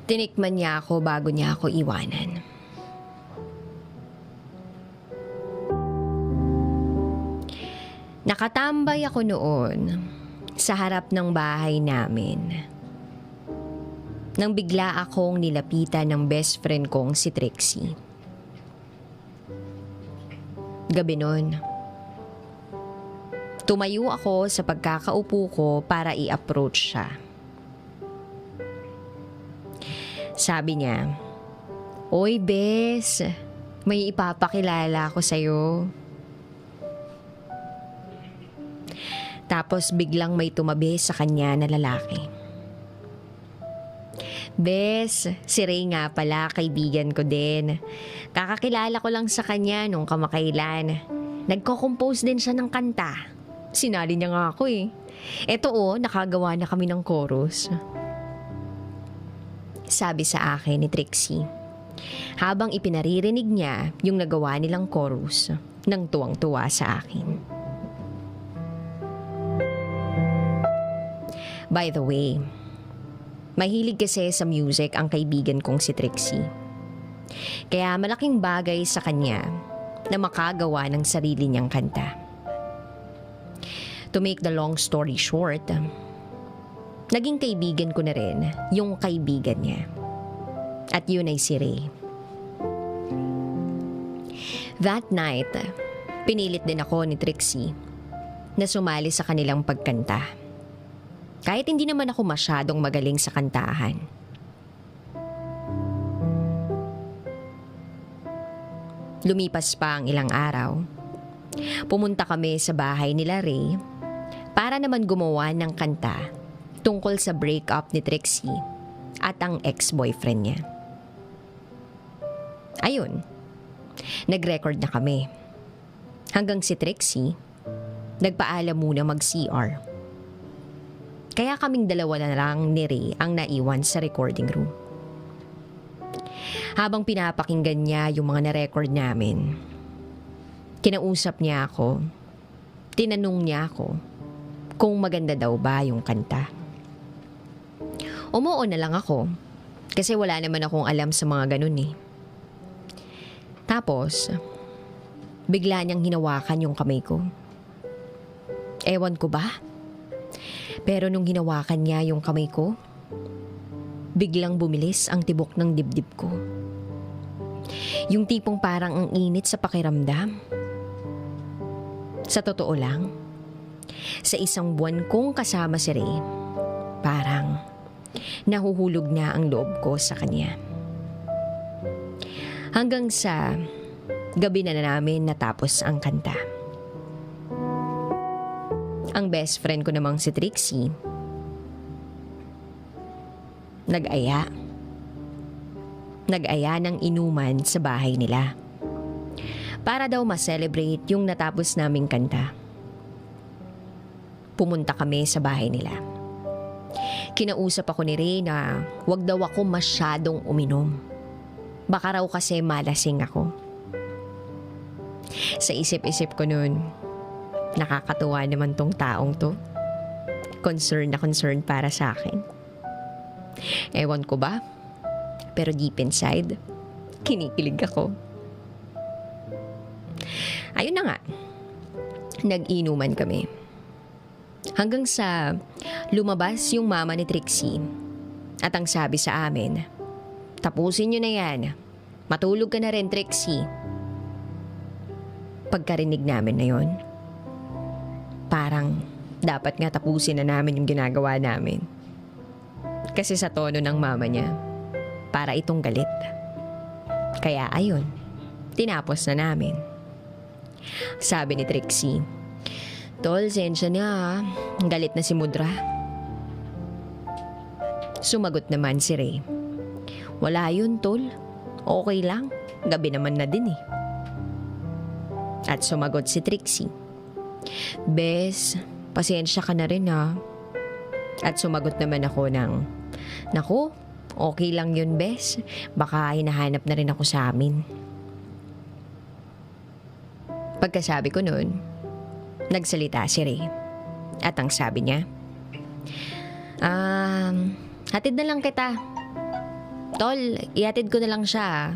Tinikman niya ako bago niya ako iwanan. Nakatambay ako noon sa harap ng bahay namin nang bigla akong nilapitan ng best friend kong si Trixie. Gabi nun, tumayo ako sa pagkakaupo ko para i-approach siya. Sabi niya, "Oy, Bes, may ipapakilala ako sa'yo." Tapos biglang may tumabi sa kanya na lalaki. "Bes, si Ray nga pala, kaibigan ko din. Kakakilala ko lang sa kanya nung kamakailan. Nagko-compose din siya ng kanta. Sinali niya nga ako eh. Eto nakagawa na kami ng chorus." Sabi sa akin ni Trixie, habang ipinaririnig niya yung nagawa nilang chorus nang tuwang-tuwa sa akin. By the way, mahilig kasi sa music ang kaibigan kong si Trixie. Kaya malaking bagay sa kanya na makagawa ng sarili niyang kanta. To make the long story short, naging kaibigan ko na rin yung kaibigan niya. At yun ay si Ray. That night, pinilit din ako ni Trixie na sumali sa kanilang pagkanta. Kahit hindi naman ako masyadong magaling sa kantahan. Lumipas pa ang ilang araw. Pumunta kami sa bahay nila Ray para naman gumawa ng kanta tungkol sa breakup ni Trixie at ang ex-boyfriend niya. Ayun, nag-record na kami. Hanggang si Trixie, nagpaalam muna mag-CR. Kaya kaming dalawa na lang ni Ray ang naiwan sa recording room. Habang pinapakinggan niya yung mga na-record namin, kinausap niya ako, tinanong niya ako kung maganda daw ba yung kanta. Umuo na lang ako kasi wala naman akong alam sa mga ganun eh. Tapos, bigla niyang hinawakan yung kamay ko. Ewan ko ba? Pero nung hinawakan niya yung kamay ko, biglang bumilis ang tibok ng dibdib ko. Yung tipong parang ang init sa pakiramdam. Sa totoo lang, sa isang buwan kong kasama si Ray, parang nahuhulog na ang loob ko sa kanya. Hanggang sa gabi na namin natapos ang kanta. Ang best friend ko namang si Trixie, nag-aya ng inuman sa bahay nila para daw ma-celebrate yung natapos naming kanta. Pumunta kami sa bahay nila. Kinausap ako ni Ray na wag daw ako masyadong uminom. Baka raw kasi malasing ako. Sa isip-isip ko noon, nakakatuwa naman tong taong to. Concern na concern para sa akin. Ewan ko ba? Pero deep inside, kinikilig ako. Ayun na nga, nag-inuman kami. Hanggang sa lumabas yung mama ni Trixie at ang sabi sa amin, "Tapusin nyo na yan. Matulog ka na rin, Trixie." Pagkarinig namin na yon, parang dapat nga tapusin na namin yung ginagawa namin. Kasi sa tono ng mama niya, para itong galit. Kaya ayun, tinapos na namin. Sabi ni Trixie, "Tol, sensya na ha. Galit na si Mudra." Sumagot naman si Ray, "Wala yun, Tol. Okay lang. Gabi naman na din eh." At sumagot si Trixie, "Bes, pasensya ka na rin ha." At sumagot naman ako ng, "Naku, okay lang yun, Bes. Baka hinahanap na rin ako sa amin." Pagkasabi ko nun, nagsalita si Ray. At ang sabi niya, hatid na lang kita. Tol, ihatid ko na lang siya ah.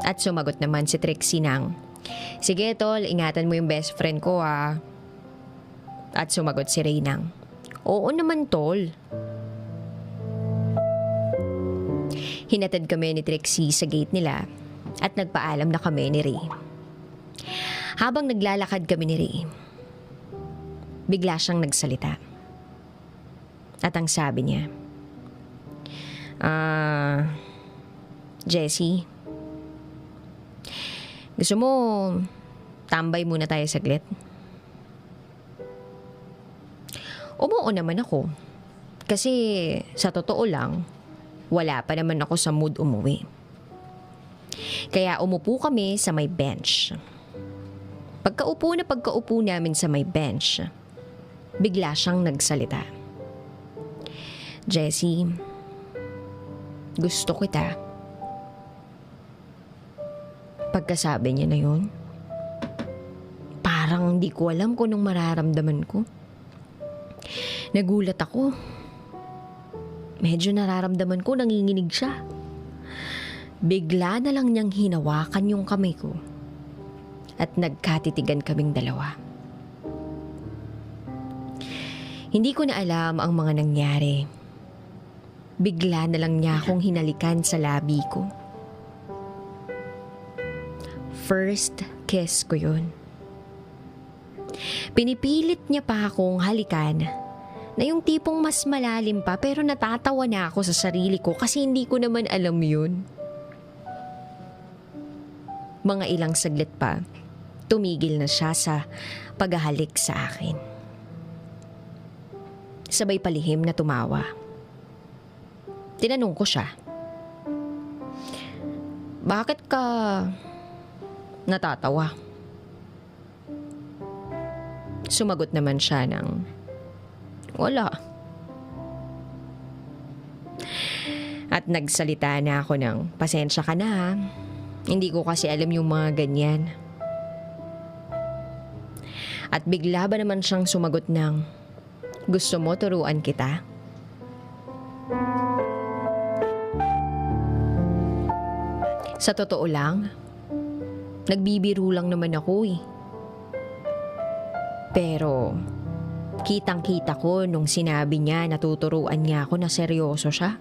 At sumagot naman si Trixie ng, sige tol, ingatan mo yung best friend ko ah. At sumagot si Ray ng, oo naman tol. Hinatid kami ni Trixie sa gate nila at nagpaalam na kami ni Ray. Habang naglalakad kami ni Ray, bigla siyang nagsalita. At ang sabi niya, Jessie, gusto mo tambay muna tayo saglit? Umuo naman ako. Kasi sa totoo lang, wala pa naman ako sa mood umuwi. Kaya umupo kami sa may bench. Pagkaupo namin sa may bench, bigla siyang nagsalita. Jessie, gusto kita. Pagkasabi niya na yun, parang hindi ko alam kung anong mararamdaman ko. Nagulat ako. Medyo nararamdaman ko nanginginig siya. Bigla na lang niyang hinawakan yung kamay ko at nagkatitigan kaming dalawa. Hindi ko na alam ang mga nangyari. Bigla na lang niya akong hinalikan sa labi ko. First kiss ko yun. Pinipilit niya pa akong halikan na yung tipong mas malalim pa, pero natatawa na ako sa sarili ko kasi hindi ko naman alam yun. Mga ilang saglit pa, tumigil na siya sa paghahalik sa akin. Sabay palihim na tumawa. Tinanong ko siya, bakit ka natatawa? Sumagot naman siya ng, wala. At nagsalita na ako ng, pasensya ka na ha. Hindi ko kasi alam yung mga ganyan. At bigla ba naman siyang sumagot ng, gusto mo turuan kita? Sa totoo lang, nagbibiro lang naman ako eh. Pero, kitang-kita ko nung sinabi niya na tuturuan niya ako na seryoso siya.